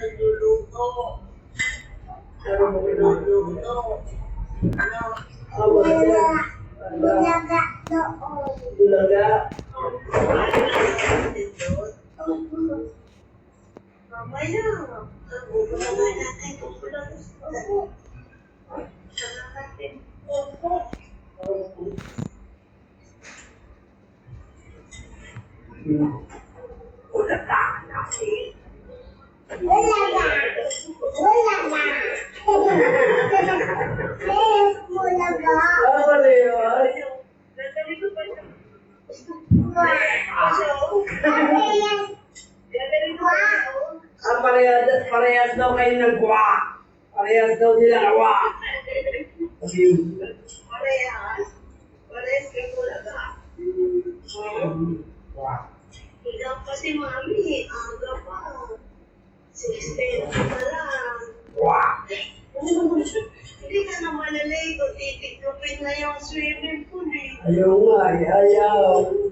nagluluto. Pero mo nagluluto. Ano? Bulaga doon. Bulaga. Mamaya. Bulaga natin. Bulaga. Bulaga natin. Bulaga. Bulaga. Bulaga. Ano yun? Parehas daw kayo nagwa. Parehas daw sila nawa. Parehas? Parehas kayo bulaga. Ikaw kasi mami, aga pa. 16 pa lang. Hindi ka na malaligo, titiklopin na yung swimming pool eh. Ayaw nga, ayaw.